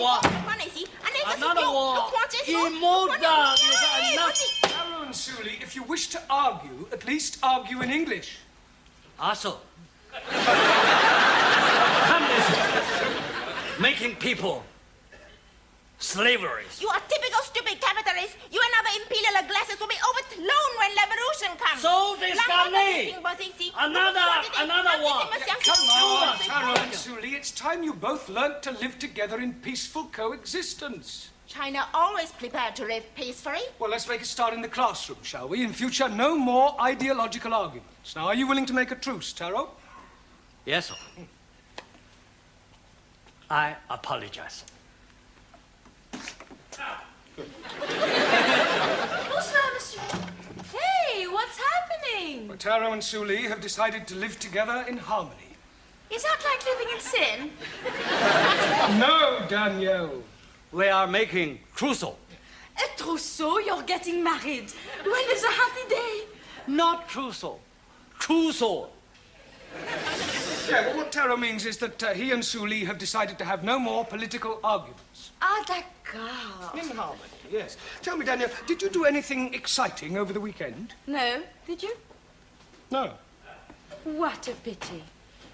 war. Another war. Immortal. Taro and Suli, if you wish to argue, at least argue in English. Also. Communism. Making people slavery. You are typical stupid capitalist. You and other imperial glasses will be overthrown when revolution comes. So this Another one. Come on, Taro and Suli, it's time you both learnt to live together in peaceful coexistence. China always prepared to live peacefully. Well, let's make a start in the classroom, shall we? In future, no more ideological arguments. Now, are you willing to make a truce, Taro? Yes, sir. I apologize. Bonsoir, monsieur. Hey, what's happening? Well, Taro and Suli have decided to live together in harmony. Is that like living in sin? No, Danielle. We are making trousseau. A trousseau? You're getting married. When is a happy day? Not trousseau. Trousseau. Yeah, well, what Taro means is that he and Suli have decided to have no more political arguments. Ah, d'accord. In harmony, yes. Tell me, Danielle, did you do anything exciting over the weekend? No, did you? No. What a pity.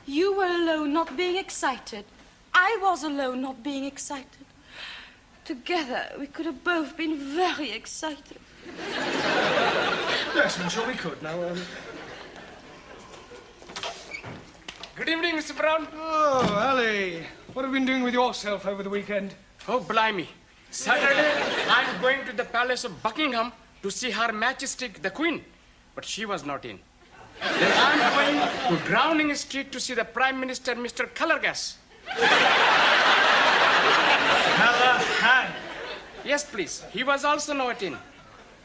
You were alone not being excited. I was alone not being excited. Together, we could have both been very excited. Yes, I'm sure we could. Now, Good evening, Mr. Brown. Oh, Ali, what have you been doing with yourself over the weekend? Oh, blimey. Saturday, I'm going to the Palace of Buckingham to see Her Majesty the Queen, but she was not in. Then I'm going to Browning Street to see the Prime Minister, Mr. Colorgas. Callahan. Yes, please. He was also not in.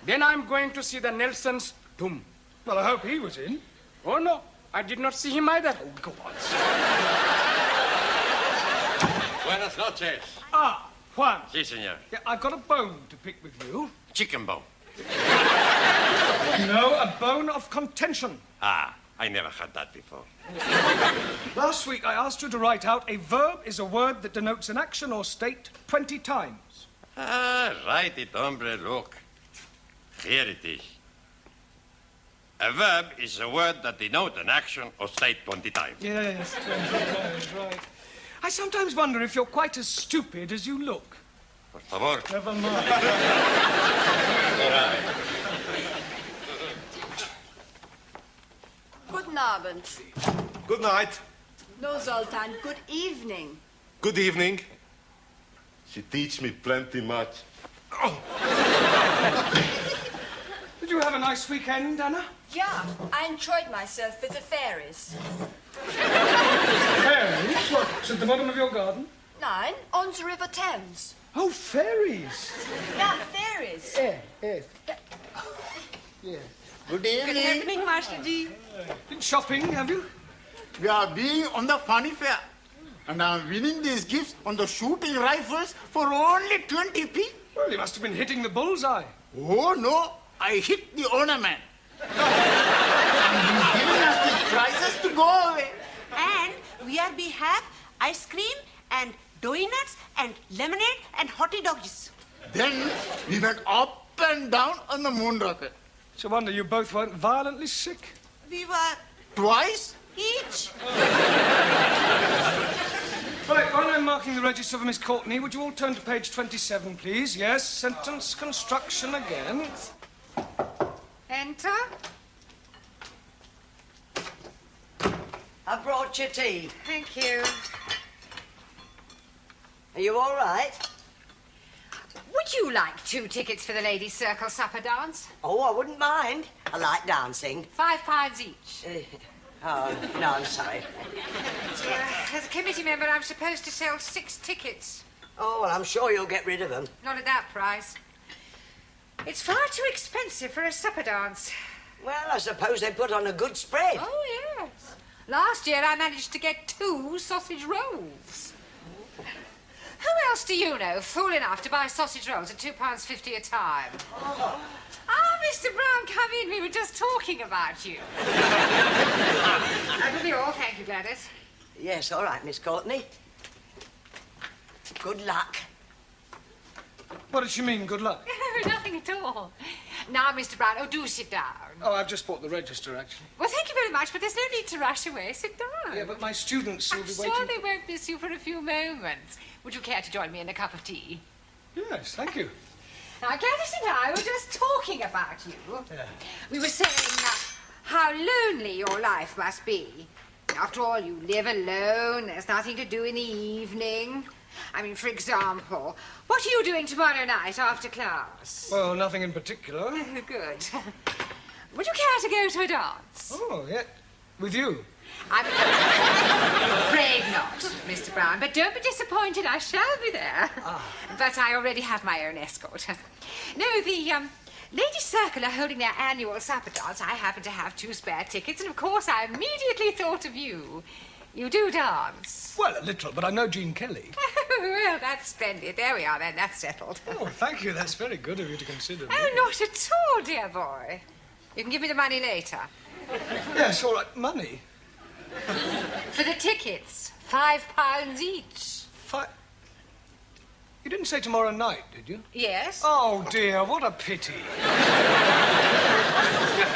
Then I'm going to see the Nelson's tomb. Well, I hope he was in. Oh, no. I did not see him either. Oh, go on. Buenas noches. Ah, Juan. Sí, señor. Yeah, I've got a bone to pick with you. Chicken bone. No, a bone of contention. Ah, I never had that before. Last week, I asked you to write out a verb is a word that denotes an action or state 20 times. Ah, write it, hombre, look. Here it is. A verb is a word that denotes an action or state 20 times. Yes, 20 times, right. I sometimes wonder if you're quite as stupid as you look. Por favor. Never mind. Guten Abend. Good night. No, Zoltan, good evening. Good evening. She teach me plenty much. Oh. Did you have a nice weekend, Anna? Yeah, I enjoyed myself with the fairies. Fairies? What, at the bottom of your garden? Nein, on the River Thames. Oh, fairies. Yeah, fairies. Yes. Good evening. Master G. Been shopping, have you? We are being on the funny fair. And I'm winning these gifts on the shooting rifles for only 20p. Well, you must have been hitting the bullseye. Oh, no. I hit the owner man. And he's giving us these prizes to go away. And we have ice cream and donuts and lemonade and hottie doggies. Then we went up and down on the moon rocket. It's a wonder you both weren't violently sick. We were Twice? each. Right, while I'm marking the register for Miss Courtney, would you all turn to page 27, please? Yes, sentence construction again. Enter. I brought you tea. Thank you. Are you all right? Would you like 2 tickets for the ladies' circle supper dance? Oh, I wouldn't mind. I like dancing. £5 each. Oh, no, I'm sorry. As a committee member, I'm supposed to sell 6 tickets. Oh, well, I'm sure you'll get rid of them. Not at that price. It's far too expensive for a supper dance. Well, I suppose they put on a good spread. Oh, yes. Last year, I managed to get 2 sausage rolls. Who else do you know fool enough to buy sausage rolls at £2.50 a time? Ah, Mr. Brown, come in. We were just talking about you. That will be all. Thank you, Gladys. Yes, all right, Miss Courtney. Good luck. What does she mean, good luck? Nothing at all. Now, Mr. Brown, do sit down. Oh, I've just bought the register, actually. Well, thank you very much, but there's no need to rush away. Sit down. Yeah, but my students will I'm be sure waiting. they won't miss you for a few moments. Would you care to join me in a cup of tea? Yes, thank you. Now, Gladys and I were just talking about you. Yeah. We were saying how lonely your life must be. After all, you live alone. There's nothing to do in the evening. I mean, for example, what are you doing tomorrow night after class? Well, nothing in particular. Good. Would you care to go to a dance? Oh, yeah. With you? I'm afraid not, Mr. Brown, but don't be disappointed. I shall be there. But I already have my own escort. No, the Ladies' Circle are holding their annual supper dance. I happen to have 2 spare tickets, and of course I immediately thought of you. You do dance? Well, a little, but I know Jean Kelly. Well, that's splendid. There we are, then. That's settled. Oh, thank you. That's very good of you to consider me. Oh, not at all, dear boy. You can give me the money later. Yes, all right. Money? For the tickets. £5 each. You didn't say tomorrow night, did you? Yes. Oh, dear, what a pity.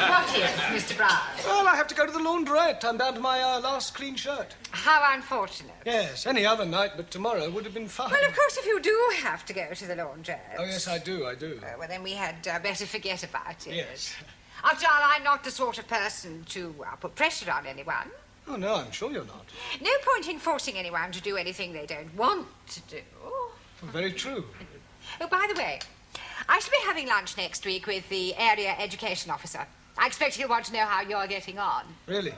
What is, Mr. Brown? Well, I have to go to the laundrette. I'm down to my last clean shirt. How unfortunate. Yes, any other night but tomorrow would have been fine. Well, of course, if you do have to go to the laundrette... Oh, yes, I do. well, then we had better forget about it. Yes. After all, I'm not the sort of person to put pressure on anyone. Oh, no, I'm sure you're not. No point in forcing anyone to do anything they don't want to do. Very true. Oh, by the way, I shall be having lunch next week with the area education officer. I expect he'll want to know how you're getting on. Really?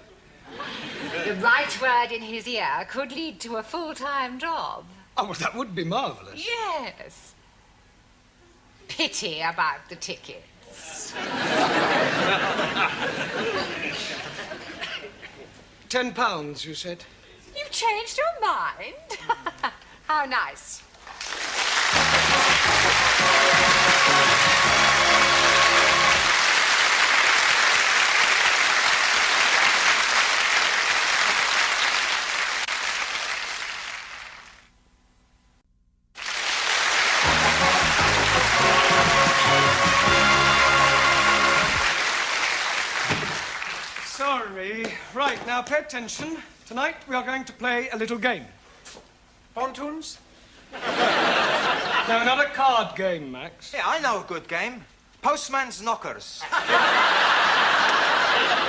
The right word in his ear could lead to a full-time job. Oh, well, that would be marvellous. Yes. Pity about the tickets. £10, you said? You've changed your mind? How nice. Sorry. Right, now pay attention. Tonight we are going to play a little game. Pontoons? No, not a card game, Max. Yeah, I know a good game. Postman's Knockers.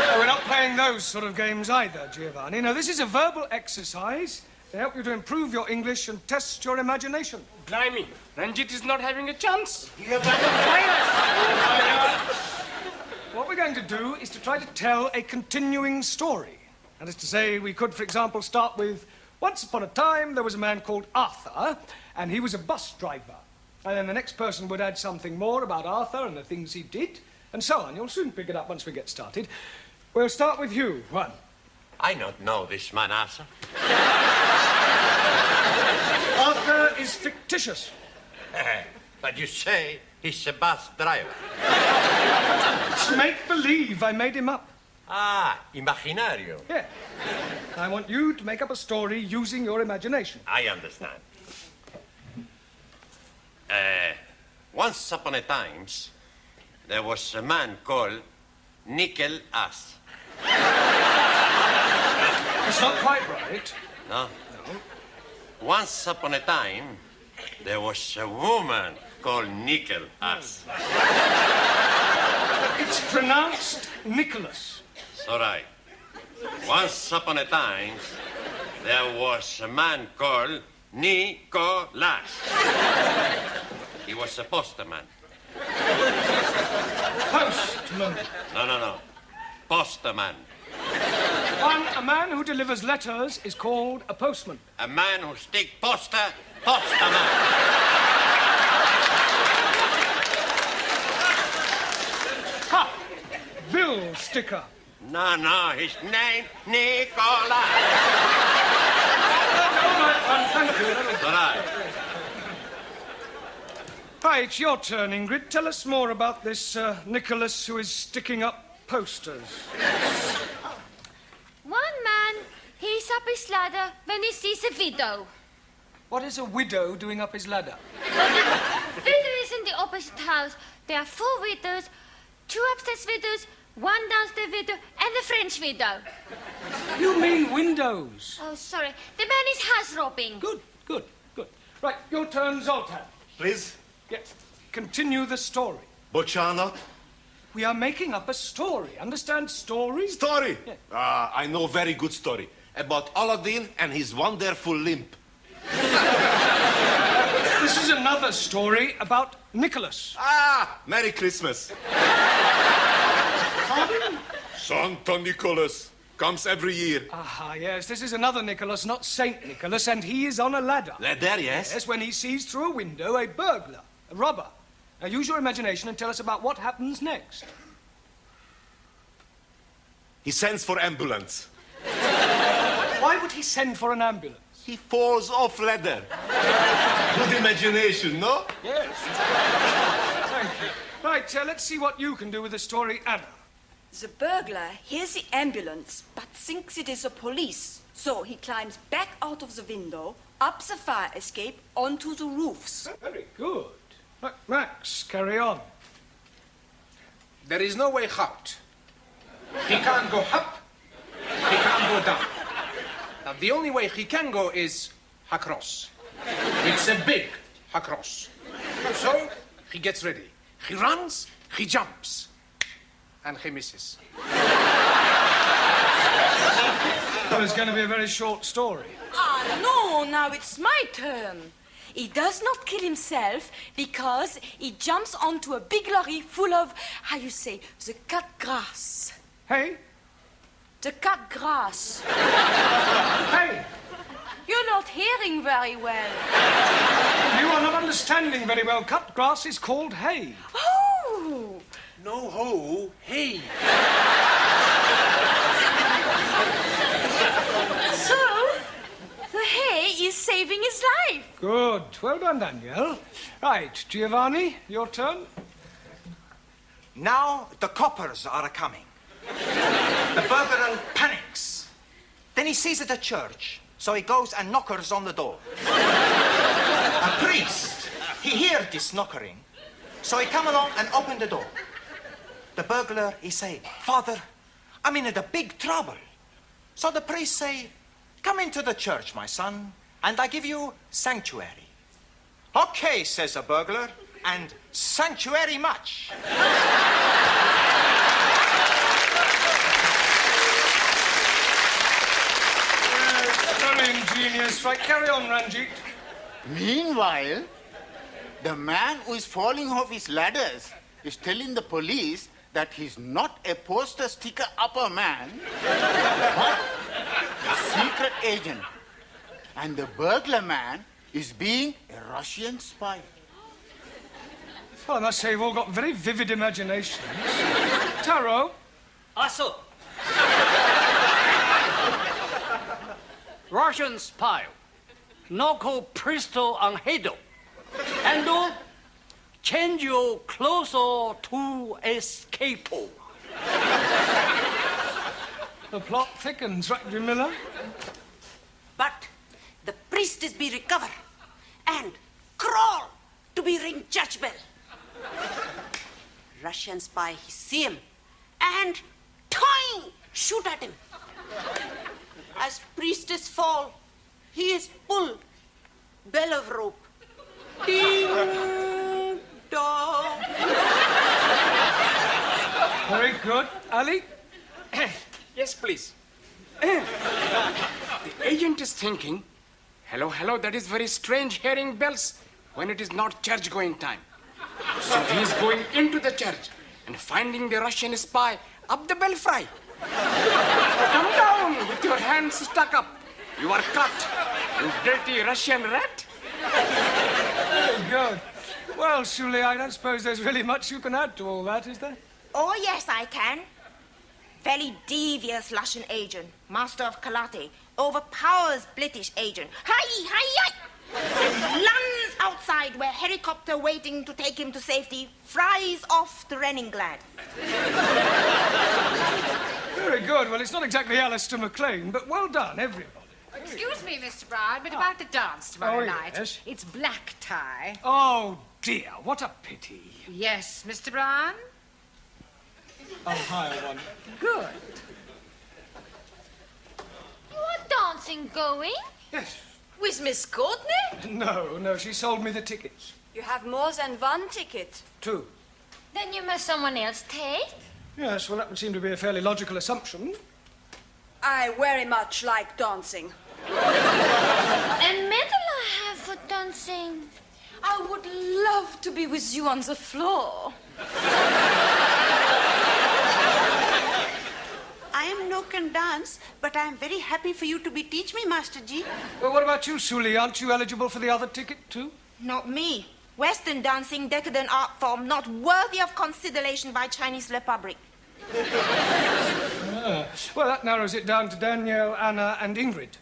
No, we're not playing those sort of games either, Giovanni. No, this is a verbal exercise to help you to improve your English and test your imagination. Blimey, Ranjit is not having a chance. What we're going to do is to try to tell a continuing story. That is to say, we could, for example, start with, once upon a time, there was a man called Arthur, and he was a bus driver. And then the next person would add something more about Arthur and the things he did, and so on. You'll soon pick it up once we get started. We'll start with you, Juan. I don't know this man, Arthur. Arthur is fictitious. But you say he's a bus driver. It's make-believe. I made him up. Ah, imaginario. Yeah. I want you to make up a story using your imagination. I understand. Once upon a time, there was a man called Nickel Ass. It's not quite right. No? No. Once upon a time, there was a woman called Nickel Ass. It's pronounced Nicholas. It's all right. Once upon a time, there was a man called Nicholas. He was a postman. Postman. No. Postman. A man who delivers letters is called a postman. A man who stick poster, postman. Ha! Bill sticker. No, his name, Nicholas. Thank you. All right. Hi, it's your turn, Ingrid. Tell us more about this Nicholas who is sticking up posters. One man, he's up his ladder when he sees a widow. What is a widow doing up his ladder? Widow the opposite house. There are 4 widows, 2 upstairs widows, 1 downstairs widow, and a French widow. You mean windows? Oh, sorry. The man is house robbing. Good. Right, your turn, Zoltan. Please? Yes. Continue the story. But you're not? We are making up a story. Understand story? Story? Yeah. I know very good story. About Aladdin and his wonderful limp. This is another story about Nicholas. Merry Christmas. Pardon? Santa Nicholas comes every year. Yes, this is another Nicholas, not Saint Nicholas, and he is on a ladder. Ladder, yes? Yes, when he sees through a window a burglar, a robber. Now use your imagination and tell us about what happens next. He sends for ambulance. Why would he send for an ambulance? He falls off ladder. Good imagination, no? Yes. Thank you. Right, let's see what you can do with the story, Anna. The burglar hears the ambulance, but thinks it is the police. So he climbs back out of the window, up the fire escape, onto the roofs. Very good. Right, Max, carry on. There is no way out. He can't go up, he can't go down. Now, the only way he can go is across. It's a big across. So, he gets ready. He runs, he jumps, and he misses. Well, it's going to be a very short story. No, now it's my turn. He does not kill himself because he jumps onto a big lorry full of, how you say, the cut grass. Hey? The cut grass. Hey! You're not hearing very well. You are not understanding very well. Cut grass is called hay. Oh! No ho, hey. So, the hay is saving his life. Good. Well done, Danielle. Right, Giovanni, your turn. Now the coppers are coming. The burglar panics. Then he sees it at church, so he goes and knockers on the door. A priest, he hears this knockering, so he come along and open the door. The burglar, he say, Father, I'm in a big trouble. So the priest say, come into the church, my son, and I give you sanctuary. Okay, says the burglar, and sanctuary much. Very ingenious. Right, carry on, Ranjit. Meanwhile, the man who is falling off his ladders is telling the police that he's not a poster sticker upper man, but a secret agent. And the burglar man is being a Russian spy. Well, I must say, you've all got very vivid imaginations. Taro? Also, Russian spy, Noko Pristo Anhedo, and change your closer to escape. The plot thickens, right, Miller? But the priestess be recover and crawl to be ring church bell. Russian spy, he see him and toing shoot at him. As priestess fall, he is pull bell of rope. Ding dong. Very good. Ali? Yes, please. The agent is thinking, hello, that is very strange hearing bells when it is not church-going time. So he is going into the church and finding the Russian spy up the belfry. Come down with your hands stuck up. You are cut, you dirty Russian rat. Very good. Well, Shuli, I don't suppose there's really much you can add to all that, is there? Oh, yes, I can. Very devious Russian agent, master of karate, overpowers British agent. Hi! Lands outside where helicopter waiting to take him to safety, flies off to Leningrad. Very good. Well, it's not exactly Alistair MacLean, but well done, everybody. Excuse me, Mr. Brown, but about the dance tomorrow Oh, night. yes. It's black tie. Oh, dear, what a pity. Yes, Mr. Brown? I'll hire one. Good. You are dancing going? Yes. With Miss Courtney? No, she sold me the tickets. You have more than one ticket. 2. Then you must someone else take. Yes, well, that would seem to be a fairly logical assumption. I very much like dancing. A medal I have for dancing. I would love to be with you on the floor. I am no can dance, but I am very happy for you to be teach me, Master G. Well, what about you, Suli? Aren't you eligible for the other ticket, too? Not me. Western dancing, decadent art form, not worthy of consideration by Chinese Republic. Well, that narrows it down to Danielle, Anna, and Ingrid.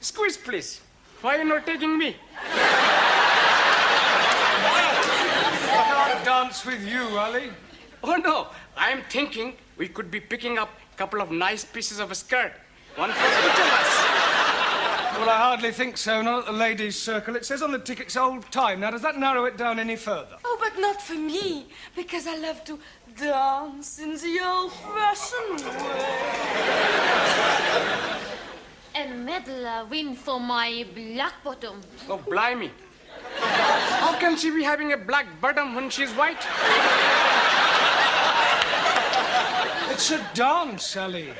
Squeeze, please. Why are you not taking me? I can't dance with you, Ali. Oh, no. I am thinking we could be picking up a couple of nice pieces of a skirt. One for each of us. Well, I hardly think so. Not at the ladies' circle. It says on the tickets old time. Now, does that narrow it down any further? Oh, but not for me, because I love to dance in the old-fashioned way. A medal I win for my black bottom. Oh, blimey. How can she be having a black bottom when she's white? It's a dance, Ali.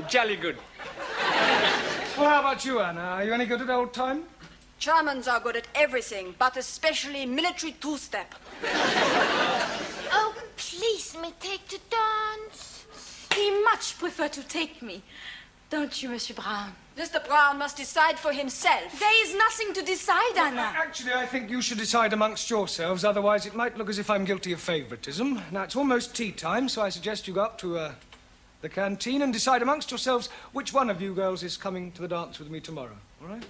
Jolly good. Well, how about you, Anna? Are you any good at old time? Germans are good at everything, but especially military two-step. Oh, please, me take to dance. He much prefer to take me. Don't you, Monsieur Brown? Mr. Brown must decide for himself. There is nothing to decide, Anna. Actually, I think you should decide amongst yourselves. Otherwise, it might look as if I'm guilty of favoritism. Now, it's almost tea time, so I suggest you go up to the canteen and decide amongst yourselves which one of you girls is coming to the dance with me tomorrow. All right?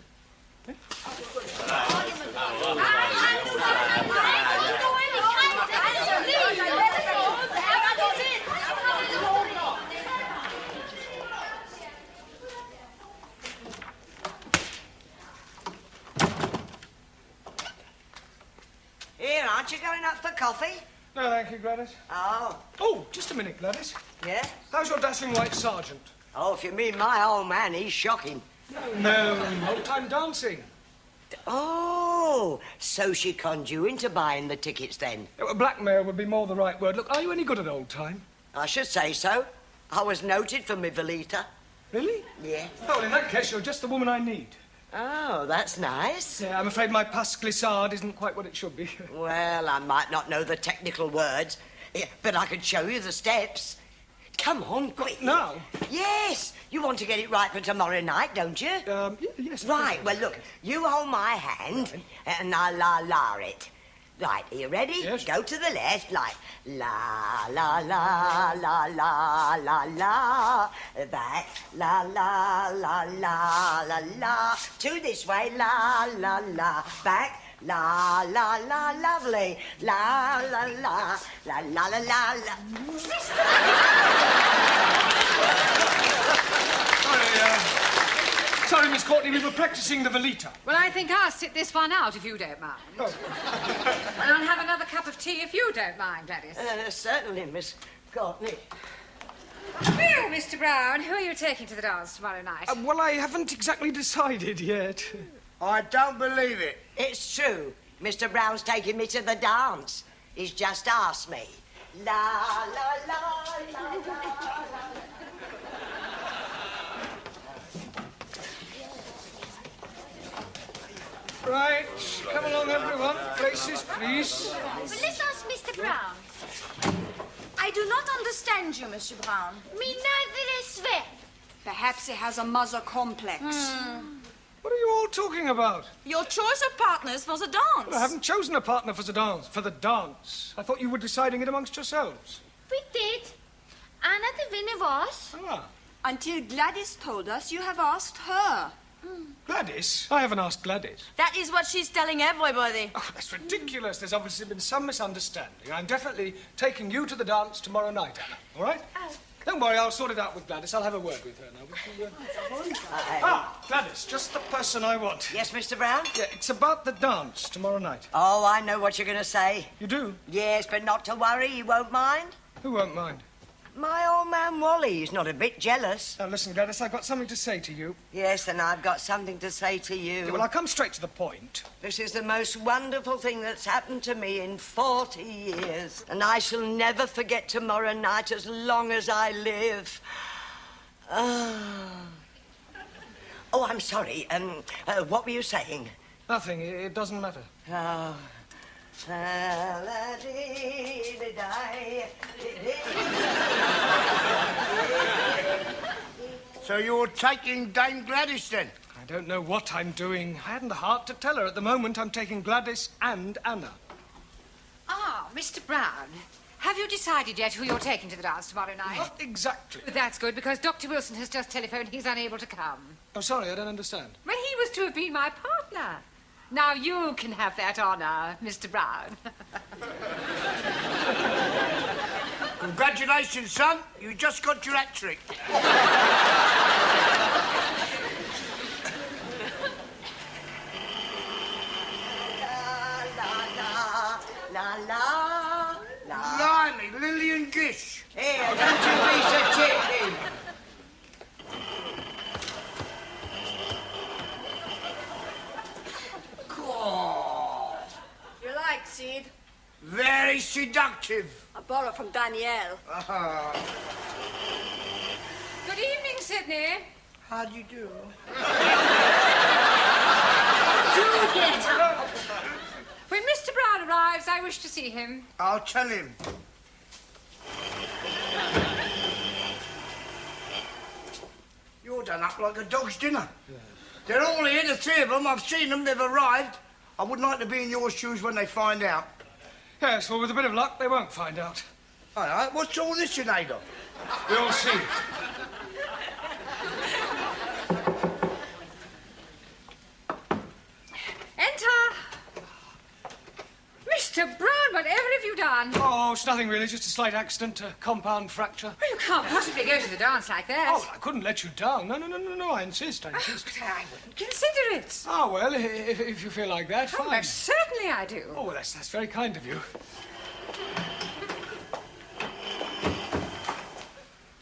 Okay? Here, aren't you going up for coffee? No, thank you, Gladys. Oh. Oh, just a minute, Gladys. Yeah? How's your dashing white sergeant? Oh, if you mean my old man, he's shocking. No, old-time dancing. Oh, so she conned you into buying the tickets then? Blackmail would be more the right word. Look, are you any good at old time? I should say so. I was noted for my Velita. Really? Yeah. Oh, in that case, you're just the woman I need. Oh, that's nice. Yeah, I'm afraid my pas glissade isn't quite what it should be. Well, I might not know the technical words, but I could show you the steps. Come on, quick. Now? Yes. You want to get it right for tomorrow night, don't you? Yes. Right. Well, look, you hold my hand, and I'll la it. Right, are you ready? Yes. Go to the left, like la la la la la la la. Back, la la la la la la. Two this way, la la la. Back, la la la, lovely. La la la la la la la la. Sorry, Miss Courtney, we were practicing the Velita. Well, I think I'll sit this one out if you don't mind. Oh. And I'll have another cup of tea if you don't mind, Gladys. Certainly, Miss Courtney. Well, Mr. Brown, who are you taking to the dance tomorrow night? Well, I haven't exactly decided yet. I don't believe it. It's true. Mr. Brown's taking me to the dance. He's just asked me. La, la, la, la, la, la. Right, come along, everyone. Places, please. But let's ask Mr. Brown. I do not understand you, Monsieur Brown. Me neither is well. Perhaps he has a mother complex. What are you all talking about? Your choice of partners for the dance. Well, I haven't chosen a partner for the dance. I thought you were deciding it amongst yourselves. We did. Anna the winner was. Ah. Until Gladys told us you have asked her. Gladys? I haven't asked Gladys. That is what she's telling everybody. Oh, that's ridiculous. There's obviously been some misunderstanding. I'm definitely taking you to the dance tomorrow night, Anna. All right? Don't worry, I'll sort it out with Gladys. I'll have a word with her now. Gladys, just the person I want. Yes, Mr. Brown? Yeah, it's about the dance tomorrow night. Oh, I know what you're going to say. You do? Yes, but not to worry, you won't mind. Who won't mind? My old man Wally. He's not a bit jealous. Now, listen, Gladys, I've got something to say to you. Yes, and I've got something to say to you. Yeah, well, I'll come straight to the point. This is the most wonderful thing that's happened to me in 40 years. And I shall never forget tomorrow night as long as I live. Oh, I'm sorry. What were you saying? Nothing. It doesn't matter. Oh. So you're taking Dame Gladys, then? I don't know what I'm doing. I hadn't the heart to tell her. At the moment, I'm taking Gladys and Anna. Ah, Mr. Brown, have you decided yet who you're taking to the dance tomorrow night? Not exactly. That's good, because Dr. Wilson has just telephoned he's unable to come. Oh, sorry, I don't understand. Well, he was to have been my partner. Now you can have that honour, Mr. Brown. Congratulations, son. You just got your hat trick. Blimey, Lillian Gish. Here, don't you be so cheeky. You like, Sid? Very seductive. I borrowed from Danielle. Good evening, Sydney. How do you do? Do get up. When Mr. Brown arrives, I wish to see him. I'll tell him. You're done up like a dog's dinner. Yes. They're all here, the three of them. I've seen them. They've arrived. I wouldn't like to be in your shoes when they find out. Yes, well, with a bit of luck, they won't find out. All right, what's all this you made of? We'll see. Enter. Mr. Brown, whatever have you done? Oh, it's nothing really, just a slight accident, a compound fracture. Well, you can't possibly go to the dance like that. Oh, I couldn't let you down. No, I insist. I wouldn't consider it. Oh, well, if you feel like that, fine. Oh, most certainly I do. Oh, well, that's very kind of you.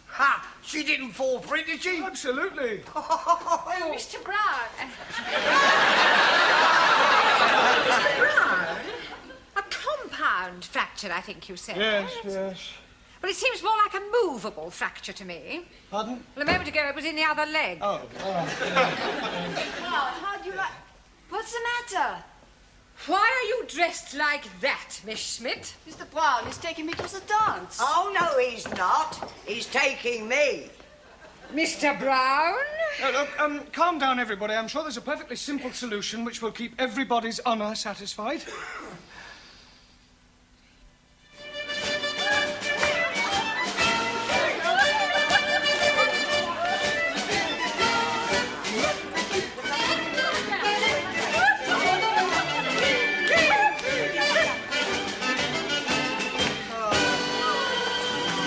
Ha! She didn't fall for it, did she? Absolutely. Oh, Mr. Brown. Mr. Brown? A compound fracture, I think you said. Yes. Well, it seems more like a movable fracture to me. Pardon? Well, a moment ago it was in the other leg. Oh, all right. How do you like... What's the matter? Why are you dressed like that, Miss Schmidt? Mr. Brown is taking me to the dance. Oh, no, he's not. He's taking me. Mr. Brown? Look, calm down, everybody. I'm sure there's a perfectly simple solution which will keep everybody's honour satisfied.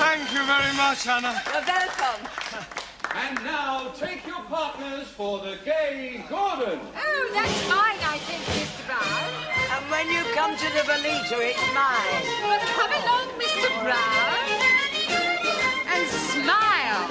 Thank you very much, Anna. You're welcome. And now take your partners for the gay Gordon. Oh, that's mine, I think, Mr. Brown. And when you come to the Belita, it's mine. Well, come along, Mr. Brown, and smile.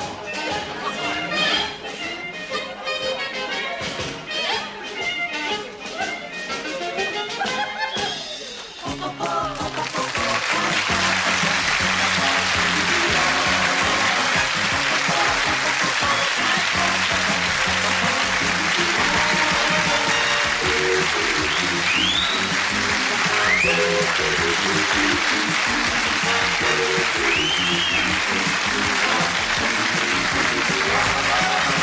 Thank you.